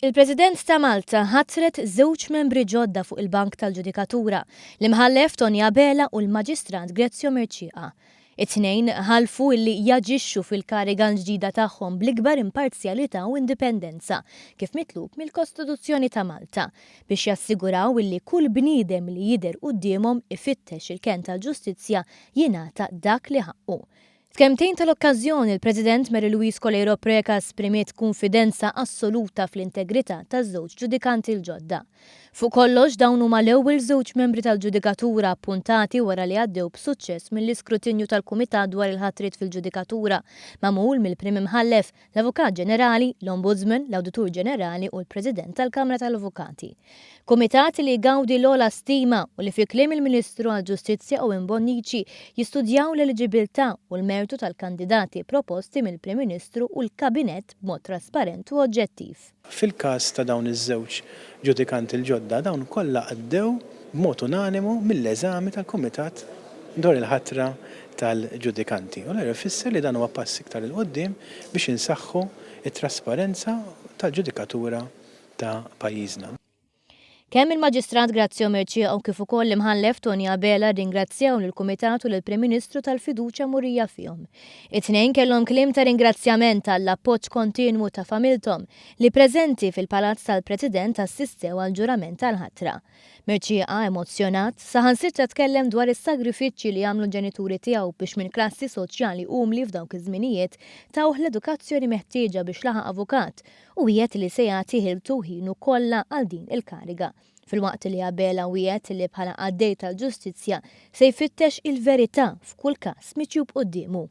Il-President ta' Malta ħatret żewġ membri ġodda fuq il-Bank tal-Ġudikatura, l-imħallef Tonja Bela u l-Maġistrant Grezio Merċieqa. It-tnejn ħalfu li jaġixxu fil-kariga l-ġdida tagħhom bl-ikbar imparzjalità u indipendenza kif mitlub mill-Kostituzzjoni ta' Malta biex jassiguraw li kull bniedem li jidher qudiemhom ifittex il-ken tal-ġustizzja jingħata dak li ħaqqu. F'kemmtejn tal-okkażjoni il-President Mary Louise Colero Preca esprimiet konfidenza assoluta fl-integrità taż-żewġ ġudikanti l-ġodda. Fuq kollox dawn huma l-ewwel żewġ membri tal-ġudikatura appuntati wara li għaddew b'suċċess mill-iskrutinju tal-Kumitat dwar il-ħatrit fil-ġudikatura magħmul mill-Prim Imħallef, l-Avukat Ġenerali, l-Ombudsman, l-Awditur Ġenerali u l-President tal-Kamra tal-Avukati. Kumitat li gawdi l-ola stima u li fi kliem il-Ministru għall-Ġustizzja Owen Bonnici jistudjaw l-eliġibilità u l-mertu tal-kandidati proposti mill-Prim Ministru u l-Kabinett b'mod trasparent u oġġettiv. Fil-każ ta' dawn iż-żewġ ġudikanti l-ġodda dawn kollha għaddew b'mod unanimu mill-eżami tal-Kumitat dwar il-ħatra tal-ġudikanti. U l fisser li dan huwa pass iktar il qudiem biex insaħħu it-trasparenza tal-ġudikatura ta' pajjiżna. Kemm il-Maġistrant Grezio Merċieqa u kif ukoll l-imħallef Tonja Bela ringrazzjaw lill-Kumitat u lill-Prim Ministru tal-fiduċja murija fihom. It-tnejn kellhom kliem ta' ringrazzjament għall-appoġġ kontinwu ta' familthom li preżenti fil-Palazz tal-President assistew għall-ġurament tal-ħatra. Merċieqa emozzjonat saħansitra tkellem dwar is-sagrifiċċji li għamlu ġenituri tiegħu biex minn klassi soċjali umli f'dawk iż-żminijiet tawh l-edukazzjoni meħtieġa biex laħaq avukat u wieħed li se jagħti ħiltu ħinu kollha għal din il-kariga. Fil-waqt li Bela wieħed li bħala għaddej tal-ġustizzja se jfittex il-verità f'kull każ miċjub qudiemu.